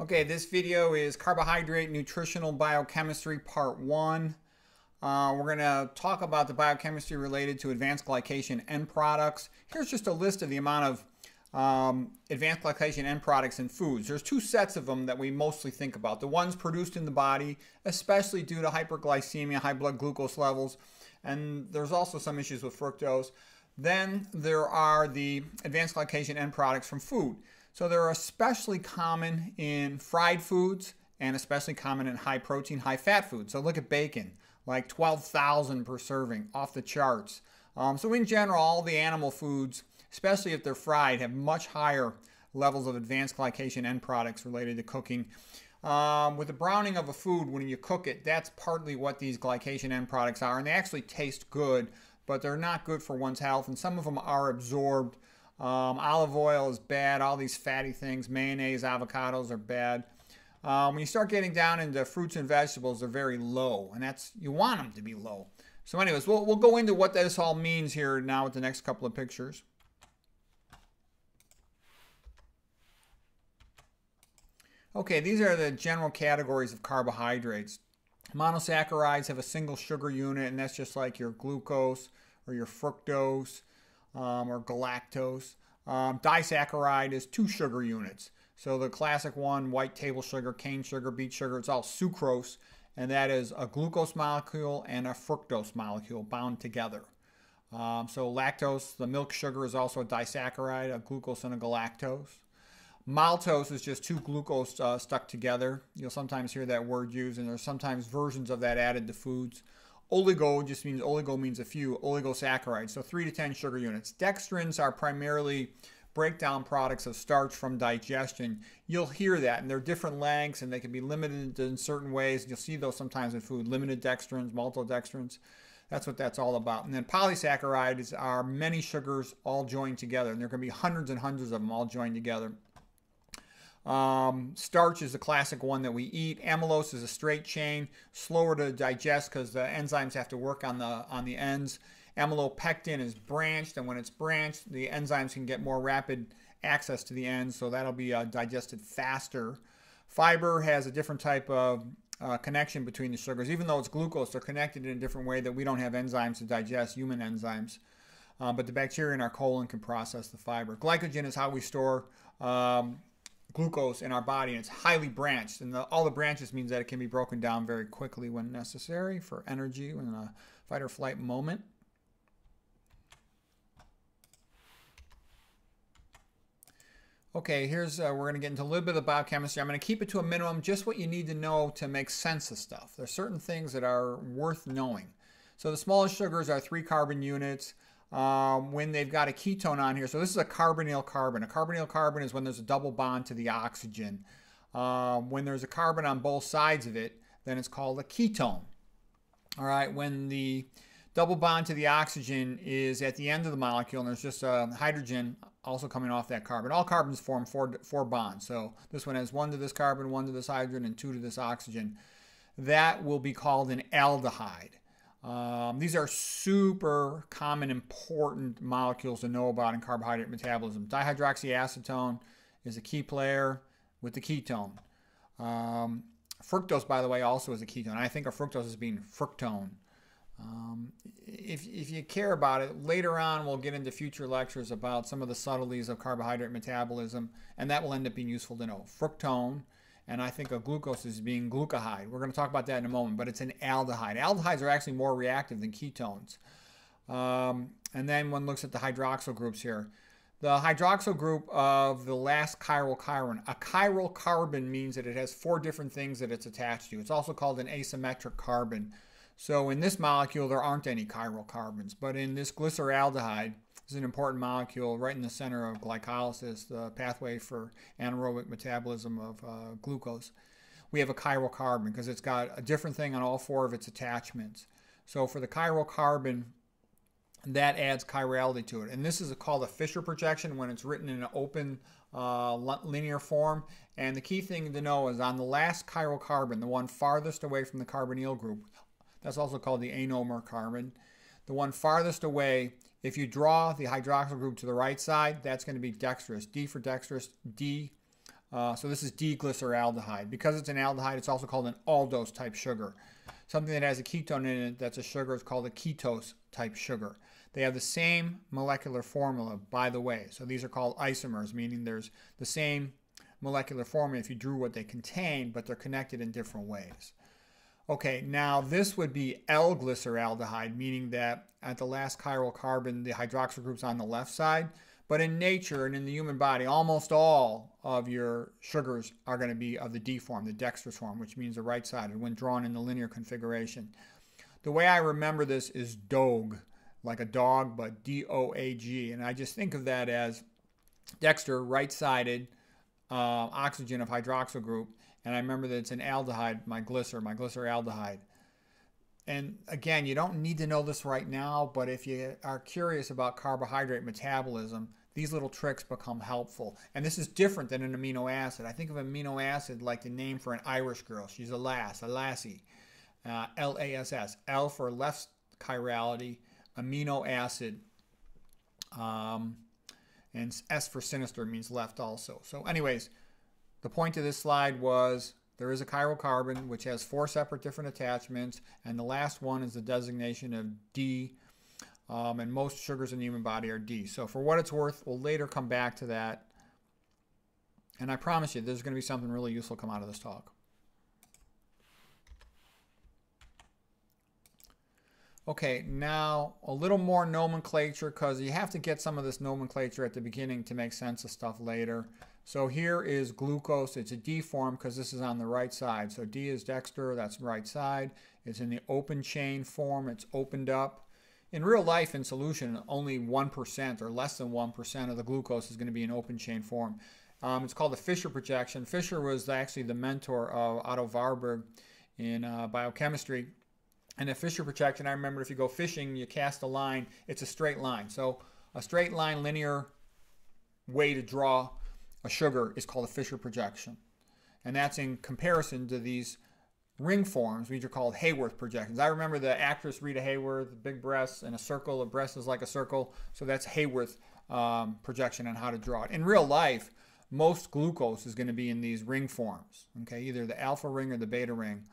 Okay, this video is Carbohydrate Nutritional Biochemistry Part 1. We're going to talk about the biochemistry related to advanced glycation end products. Here's just a list of the amount of advanced glycation end products in foods. There's two sets of them that we mostly think about. The ones produced in the body, especially due to hyperglycemia, high blood glucose levels, and there's also some issues with fructose. Then there are the advanced glycation end products from food. So they're especially common in fried foods and especially common in high protein, high fat foods. So look at bacon, like 12,000 per serving, off the charts. So in general, all the animal foods, especially if they're fried, have much higher levels of advanced glycation end products related to cooking. With the browning of a food, when you cook it, that's partly what these glycation end products are. And they actually taste good, but they're not good for one's health. And some of them are absorbed. Olive oil is bad. All these fatty things, mayonnaise, avocados are bad. When you start getting down into fruits and vegetables, they're very low, and you want them to be low. So anyways, we'll go into what this all means here now with the next couple of pictures. Okay, these are the general categories of carbohydrates. Monosaccharides have a single sugar unit, and that's just like your glucose or your fructose. Or galactose. Disaccharide is 2 sugar units. So the classic one, white table sugar, cane sugar, beet sugar, it's all sucrose, and that is a glucose molecule and a fructose molecule bound together. So lactose, the milk sugar, is also a disaccharide, a glucose and a galactose. Maltose is just 2 glucose stuck together. You'll sometimes hear that word used, and there's sometimes versions of that added to foods. Oligo just means, oligo means a few, oligosaccharides, so 3 to 10 sugar units. Dextrins are primarily breakdown products of starch from digestion. You'll hear that, and they're different lengths, and they can be limited in certain ways. You'll see those sometimes in food, limited dextrins, maltodextrins. That's what that's all about. And then polysaccharides are many sugars all joined together, and there can be hundreds and hundreds of them all joined together. Starch is the classic one that we eat. Amylose is a straight chain, slower to digest because the enzymes have to work on the ends. Amylopectin is branched, and when it's branched, the enzymes can get more rapid access to the ends, so that'll be digested faster. Fiber has a different type of connection between the sugars. Even though it's glucose, they're connected in a different way that we don't have enzymes to digest, human enzymes. But the bacteria in our colon can process the fiber. Glycogen is how we store glucose in our body, and it's highly branched, and all the branches means that it can be broken down very quickly when necessary for energy in a fight or flight moment. Okay, here's we're going to get into a little bit of biochemistry. I'm going to keep it to a minimum, just what you need to know to make sense of stuff. There's certain things that are worth knowing. So the smallest sugars are 3 carbon units. When they've got a ketone on here. So this is a carbonyl carbon. A carbonyl carbon is when there's a double bond to the oxygen. When there's a carbon on both sides of it, then it's called a ketone. All right, when the double bond to the oxygen is at the end of the molecule and there's just a hydrogen also coming off that carbon. All carbons form four bonds. So this one has 1 to this carbon, 1 to this hydrogen, and 2 to this oxygen. That will be called an aldehyde. These are super common, important molecules to know about in carbohydrate metabolism. Dihydroxyacetone is a key player with the ketone. Fructose, by the way, also is a ketone. I think of fructose as being fructone. If you care about it, later on we'll get into future lectures about some of the subtleties of carbohydrate metabolism, and that will end up being useful to know. Fructone. And I think of glucose as being glucoside. We're going to talk about that in a moment, but it's an aldehyde. Aldehydes are actually more reactive than ketones. And then one looks at the hydroxyl groups here. The hydroxyl group of the last chiral carbon. A chiral carbon means that it has 4 different things that it's attached to. It's also called an asymmetric carbon. So in this molecule, there aren't any chiral carbons. But in this glyceraldehyde, is an important molecule right in the center of glycolysis, the pathway for anaerobic metabolism of glucose. We have a chiral carbon because it's got a different thing on all 4 of its attachments. So for the chiral carbon, that adds chirality to it. And this is called a Fischer projection when it's written in an open linear form. And the key thing to know is on the last chiral carbon, the one farthest away from the carbonyl group, that's also called the anomer carbon. The one farthest away, if you draw the hydroxyl group to the right side, that's going to be dextrose. D for dextrose, D So this is D-glyceraldehyde. Because it's an aldehyde, it's also called an aldose type sugar. Something that has a ketone in it that's a sugar is called a ketose type sugar. They have the same molecular formula, by the way. So these are called isomers, meaning there's the same molecular formula if you drew what they contain, but they're connected in different ways. Okay, now this would be L-glyceraldehyde, meaning that at the last chiral carbon, the hydroxyl group's on the left side. But in nature and in the human body, almost all of your sugars are going to be of the D form, the dextrose form, which means the right-sided when drawn in the linear configuration. The way I remember this is DOAG, like a dog, but D-O-A-G. And I just think of that as dexter, right-sided, oxygen of hydroxyl group. And I remember that it's an aldehyde, my glyceraldehyde. And again, you don't need to know this right now, but if you are curious about carbohydrate metabolism, these little tricks become helpful. And this is different than an amino acid. I think of amino acid like the name for an Irish girl. She's a lassie. L-A-S-S. L for left chirality, amino acid, and S for sinister means left also. So anyways, the point of this slide was there is a chiral carbon which has 4 separate different attachments, and the last one is the designation of D, and most sugars in the human body are D. So for what it's worth, we'll later come back to that, and I promise you there's going to be something really useful come out of this talk. Okay, now a little more nomenclature, because you have to get some of this nomenclature at the beginning to make sense of stuff later. So here is glucose. It's a D form because this is on the right side. So D is dexter, that's right side. It's in the open chain form. It's opened up. In real life, in solution, only 1% or less than 1% of the glucose is going to be in open chain form. It's called the Fischer Projection. Fischer was actually the mentor of Otto Warburg in biochemistry. And the Fischer Projection, I remember if you go fishing, you cast a line, it's a straight line. So a straight line linear way to draw a sugar is called a Fischer Projection. And that's in comparison to these ring forms, which are called Hayworth projections. I remember the actress Rita Hayworth, big breasts and a circle. A breast is like a circle. So that's Hayworth projection on how to draw it. In real life, most glucose is going to be in these ring forms, okay, either the alpha ring or the beta ring.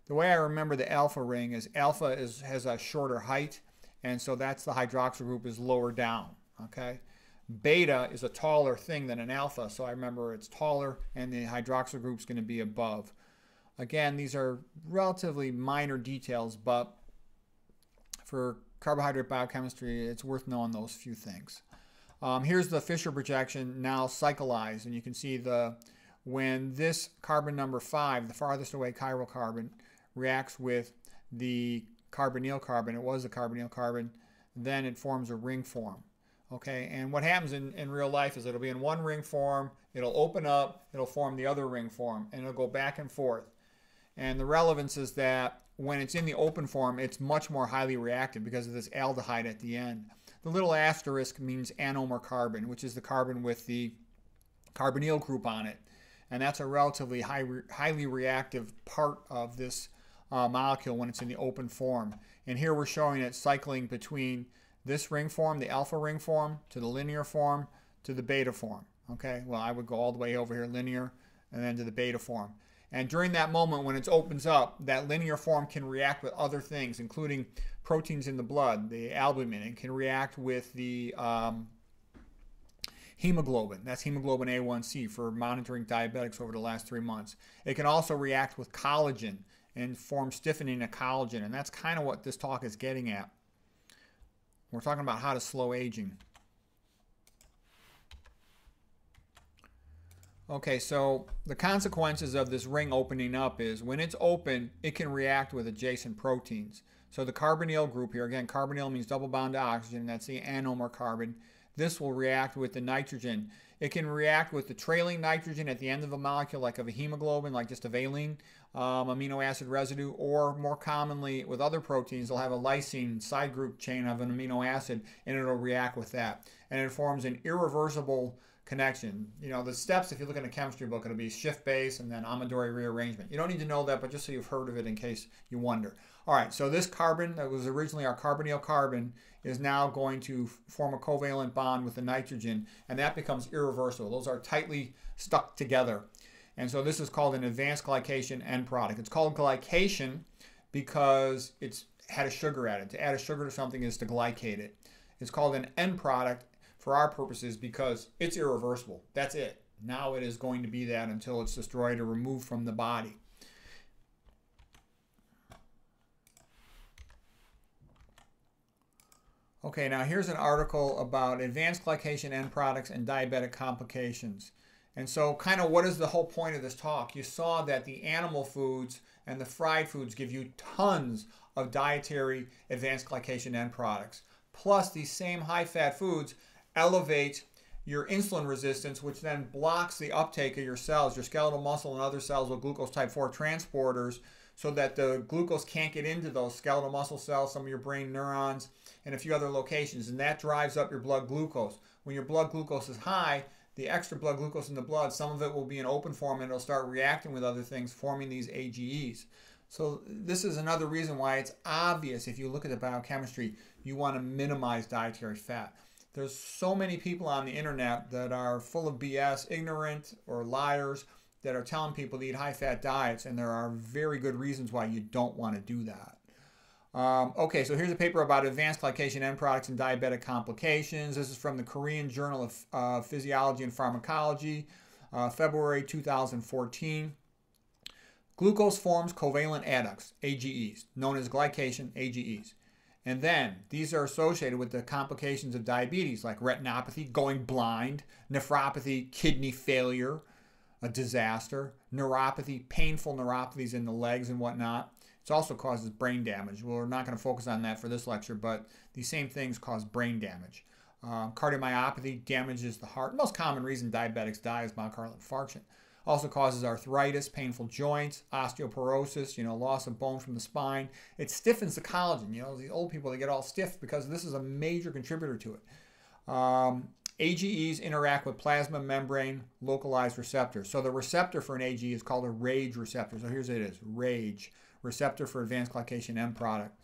The way I remember the alpha ring is alpha has a shorter height, and so that's the hydroxyl group is lower down, okay? Beta is a taller thing than an alpha, so I remember it's taller, and the hydroxyl group is going to be above. Again, these are relatively minor details, but for carbohydrate biochemistry, it's worth knowing those few things. Here's the Fischer projection now cyclized, and you can see when this carbon number 5, the farthest away chiral carbon, reacts with the carbonyl carbon, it was the carbonyl carbon, then it forms a ring form. Okay, and what happens in real life is it'll be in one ring form, it'll open up, it'll form the other ring form, and it'll go back and forth. And the relevance is that when it's in the open form, it's much more highly reactive because of this aldehyde at the end. The little asterisk means anomer carbon, which is the carbon with the carbonyl group on it. And that's a relatively highly reactive part of this molecule when it's in the open form. And here we're showing it cycling between this ring form, the alpha ring form, to the linear form, to the beta form. Okay, well, I would go all the way over here, linear, and then to the beta form. And during that moment when it opens up, that linear form can react with other things, including proteins in the blood, the albumin. It can react with the hemoglobin. That's hemoglobin A1C for monitoring diabetics over the last 3 months. It can also react with collagen and form stiffening of collagen. And that's kind of what this talk is getting at. We're talking about how to slow aging. Okay, so the consequences of this ring opening up is when it's open, it can react with adjacent proteins. So the carbonyl group here, again, carbonyl means double bond to oxygen, that's the anomer carbon. This will react with the nitrogen. It can react with the trailing nitrogen at the end of a molecule, like of a hemoglobin, like just a valine amino acid residue, or more commonly with other proteins, they'll have a lysine side group chain of an amino acid, and it'll react with that. And it forms an irreversible connection. You know, the steps, if you look in a chemistry book, it'll be shift base and then Amadori rearrangement. You don't need to know that, but just so you've heard of it in case you wonder. All right, so this carbon that was originally our carbonyl carbon is now going to form a covalent bond with the nitrogen, and that becomes irreversible. Those are tightly stuck together. And so this is called an advanced glycation end product. It's called glycation because it's had a sugar added. To add a sugar to something is to glycate it. It's called an end product for our purposes because it's irreversible. That's it. Now it is going to be that until it's destroyed or removed from the body. Okay, now here's an article about advanced glycation end products and diabetic complications. And so kind of what is the whole point of this talk? You saw that the animal foods and the fried foods give you tons of dietary advanced glycation end products. Plus these same high-fat foods elevate your insulin resistance, which then blocks the uptake of your cells, your skeletal muscle and other cells with glucose type 4 transporters, so that the glucose can't get into those skeletal muscle cells, some of your brain neurons, and a few other locations, and that drives up your blood glucose. When your blood glucose is high, the extra blood glucose in the blood, some of it will be in open form and it'll start reacting with other things, forming these AGEs. So this is another reason why it's obvious, if you look at the biochemistry, you want to minimize dietary fat. There's so many people on the internet that are full of BS, ignorant or liars, that are telling people to eat high-fat diets, and there are very good reasons why you don't want to do that. Okay, so here's a paper about advanced glycation end products and diabetic complications. This is from the Korean Journal of Physiology and Pharmacology, February 2014. Glucose forms covalent adducts, AGEs, known as glycation AGEs. And then these are associated with the complications of diabetes, like retinopathy, going blind, nephropathy, kidney failure, a disaster, neuropathy, painful neuropathies in the legs and whatnot. It also causes brain damage. Well, we're not going to focus on that for this lecture, but these same things cause brain damage. Cardiomyopathy damages the heart. The most common reason diabetics die is myocardial infarction. Also causes arthritis, painful joints, osteoporosis, loss of bone from the spine. It stiffens the collagen. These old people, they get all stiff because this is a major contributor to it. AGEs interact with plasma membrane localized receptors. So the receptor for an AGE is called a RAGE receptor. So here's it is, RAGE, receptor for advanced glycation end product.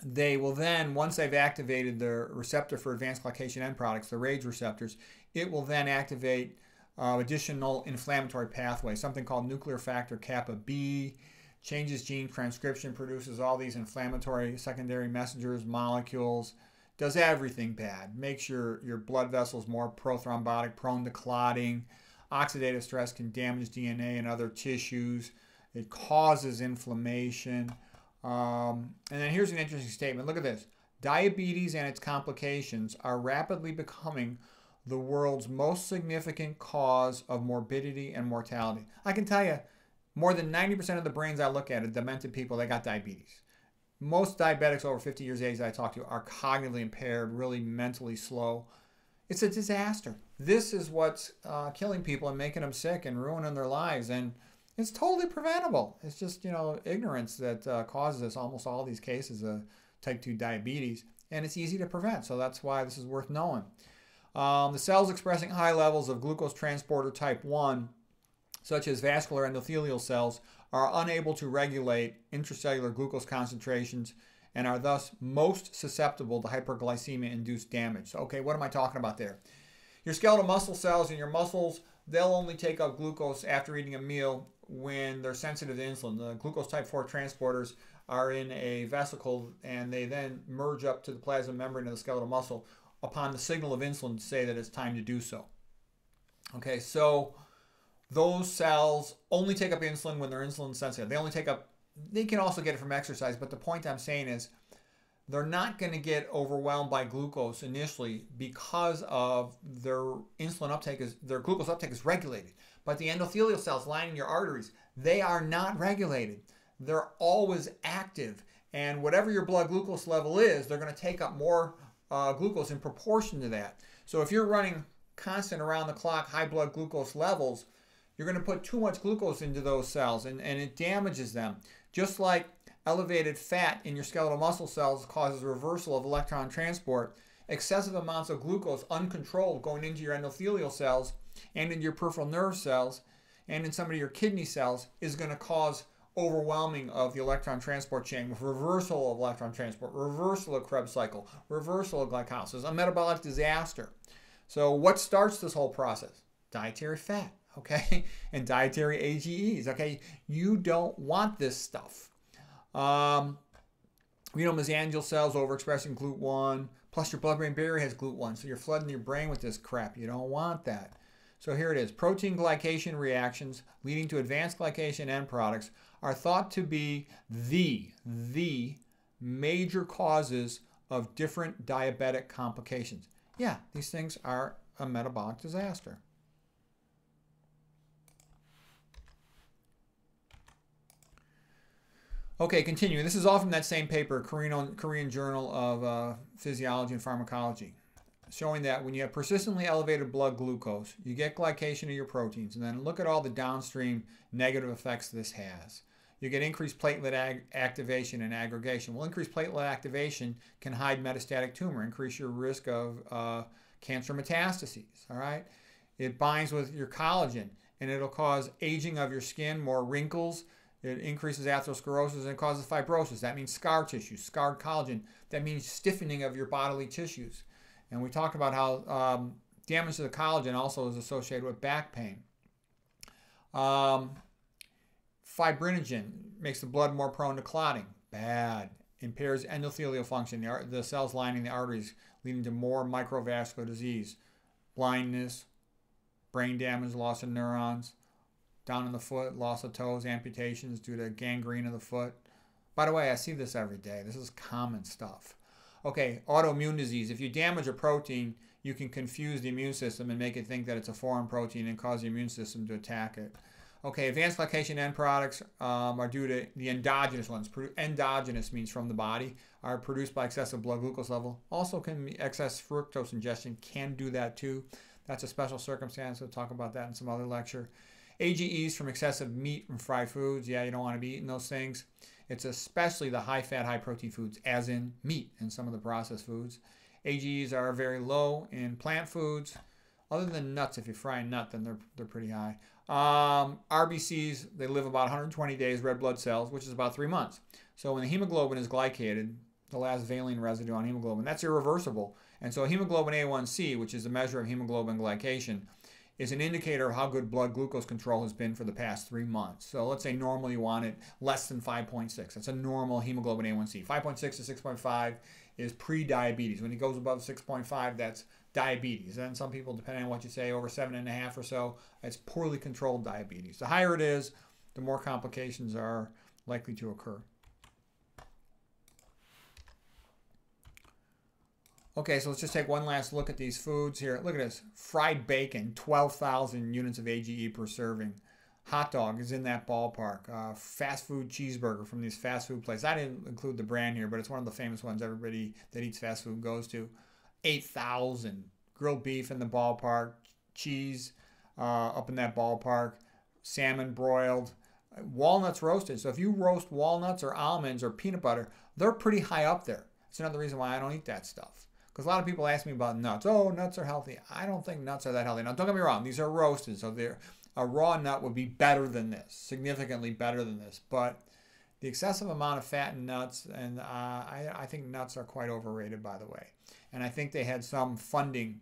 They will then, once they've activated the receptor for advanced glycation end products, the RAGE receptors, it will then activate additional inflammatory pathways, something called nuclear factor kappa B, changes gene transcription, produces all these inflammatory secondary messengers, molecules, does everything bad, makes your blood vessels more prothrombotic, prone to clotting. Oxidative stress can damage DNA and other tissues. It causes inflammation. And then here's an interesting statement. Look at this. Diabetes and its complications are rapidly becoming the world's most significant cause of morbidity and mortality. I can tell you, more than 90% of the brains I look at, demented people, they got diabetes. Most diabetics over 50 years of age that I talk to are cognitively impaired, really mentally slow. It's a disaster. This is what's killing people and making them sick and ruining their lives. And it's totally preventable. It's just, ignorance that causes us almost all these cases of type 2 diabetes. And it's easy to prevent. So that's why this is worth knowing. The cells expressing high levels of glucose transporter type 1, such as vascular endothelial cells, are unable to regulate intracellular glucose concentrations and are thus most susceptible to hyperglycemia-induced damage. So, okay, what am I talking about there? Your skeletal muscle cells and your muscles, they'll only take up glucose after eating a meal when they're sensitive to insulin. The glucose type 4 transporters are in a vesicle and they then merge up to the plasma membrane of the skeletal muscle upon the signal of insulin to say that it's time to do so. Okay, so those cells only take up insulin when they're insulin sensitive. They can also get it from exercise, but the point I'm saying is they're not going to get overwhelmed by glucose initially because of their their glucose uptake is regulated. But the endothelial cells lining your arteries, they are not regulated. They're always active. And whatever your blood glucose level is, they're going to take up more glucose in proportion to that. So if you're running constant around the clock high blood glucose levels, you're going to put too much glucose into those cells and it damages them. Just like elevated fat in your skeletal muscle cells causes reversal of electron transport, excessive amounts of glucose uncontrolled going into your endothelial cells and into your peripheral nerve cells and in some of your kidney cells is going to cause overwhelming of the electron transport chain with reversal of electron transport, reversal of Krebs cycle, reversal of glycolysis, a metabolic disaster. So what starts this whole process? Dietary fat, okay? And dietary AGEs, okay? You don't want this stuff. Mesangial cells overexpressing GLUT1, plus your blood-brain barrier has GLUT1, so you're flooding your brain with this crap. You don't want that. So here it is. Protein glycation reactions leading to advanced glycation end products are thought to be the major causes of different diabetic complications. Yeah, these things are a metabolic disaster. Okay, continuing. This is all from that same paper, Korean Journal of Physiology and Pharmacology, showing that when you have persistently elevated blood glucose, you get glycation of your proteins, and then look at all the downstream negative effects this has. You get increased platelet activation and aggregation. Well, increased platelet activation can hide metastatic tumor, increase your risk of cancer metastases, all right? It binds with your collagen, and it'll cause aging of your skin, more wrinkles. It increases atherosclerosis and causes fibrosis. That means scar tissue, scarred collagen. That means stiffening of your bodily tissues. And we talked about how damage to the collagen also is associated with back pain. Fibrinogen makes the blood more prone to clotting. Bad. Impairs endothelial function, the cells lining the arteries, leading to more microvascular disease. Blindness, brain damage, loss of neurons. Down in the foot, loss of toes, amputations due to gangrene of the foot. By the way, I see this every day. This is common stuff. Okay, autoimmune disease. If you damage a protein, you can confuse the immune system and make it think that it's a foreign protein and cause the immune system to attack it. Okay, advanced glycation end products are due to the endogenous ones. Endogenous means from the body, are produced by excessive blood glucose level. Also can be excess fructose ingestion, can do that too. That's a special circumstance. We'll talk about that in some other lecture. AGEs from excessive meat and fried foods. Yeah, you don't want to be eating those things. It's especially the high-fat, high-protein foods, as in meat and some of the processed foods. AGEs are very low in plant foods. Other than nuts, if you fry a nut, then they're pretty high. RBCs, they live about 120 days, red blood cells, which is about 3 months. So when the hemoglobin is glycated, the last valine residue on hemoglobin, that's irreversible. And so hemoglobin A1C, which is a measure of hemoglobin glycation, is an indicator of how good blood glucose control has been for the past 3 months. So let's say normally you want it less than 5.6. That's a normal hemoglobin A1C. 5.6 to 6.5 is pre-diabetes. When it goes above 6.5, that's diabetes. And some people, depending on what you say, over 7.5 or so, it's poorly controlled diabetes. The higher it is, the more complications are likely to occur. Okay, so let's just take one last look at these foods here. Look at this. Fried bacon, 12,000 units of AGE per serving. Hot dog is in that ballpark. Fast food cheeseburger from these fast food places. I didn't include the brand here, but it's one of the famous ones everybody that eats fast food goes to. 8,000. Grilled beef in the ballpark. Cheese up in that ballpark. Salmon broiled. Walnuts roasted. So if you roast walnuts or almonds or peanut butter, they're pretty high up there. That's another reason why I don't eat that stuff. Because a lot of people ask me about nuts. Oh, nuts are healthy. I don't think nuts are that healthy. Now, don't get me wrong. These are roasted, so a raw nut would be better than this, significantly better than this. But the excessive amount of fat in nuts, and I think nuts are quite overrated, by the way. And I think they had some funding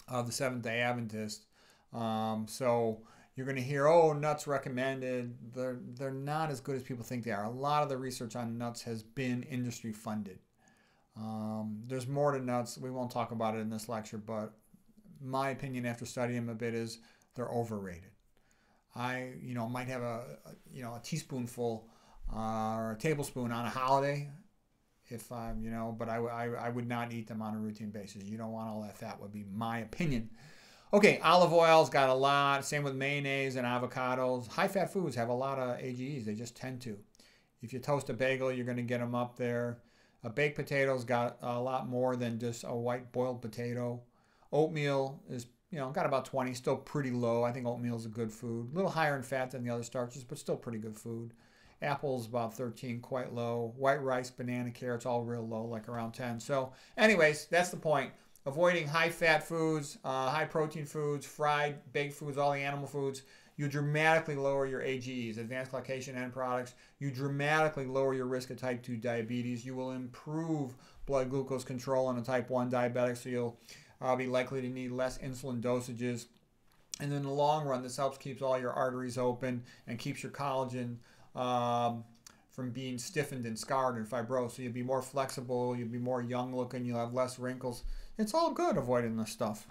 of the Seventh-day Adventists. So you're going to hear, oh, nuts recommended. They're not as good as people think they are. A lot of the research on nuts has been industry funded. There's more to nuts. We won't talk about it in this lecture, but my opinion after studying them a bit is they're overrated. I might have a teaspoonful or a tablespoon on a holiday if I'm, but I would not eat them on a routine basis. You don't want all that fat, would be my opinion. Okay, olive oil's got a lot. Same with mayonnaise and avocados. High-fat foods have a lot of AGEs. They just tend to. If you toast a bagel, you're going to get them up there. A baked potato's got a lot more than just a white boiled potato. Oatmeal is, got about 20, still pretty low. I think oatmeal is a good food. A little higher in fat than the other starches, but still pretty good food. Apples about 13, quite low. White rice, banana, carrots, all real low, like around 10. So anyways, that's the point. Avoiding high-fat foods, high-protein foods, fried, baked foods, all the animal foods. You dramatically lower your AGEs, advanced glycation end products. You dramatically lower your risk of type 2 diabetes. You will improve blood glucose control in a type 1 diabetic, so you'll be likely to need less insulin dosages. And in the long run, this helps keeps all your arteries open and keeps your collagen from being stiffened and scarred and fibrosed. So you'll be more flexible, you'll be more young looking, you'll have less wrinkles. It's all good avoiding this stuff.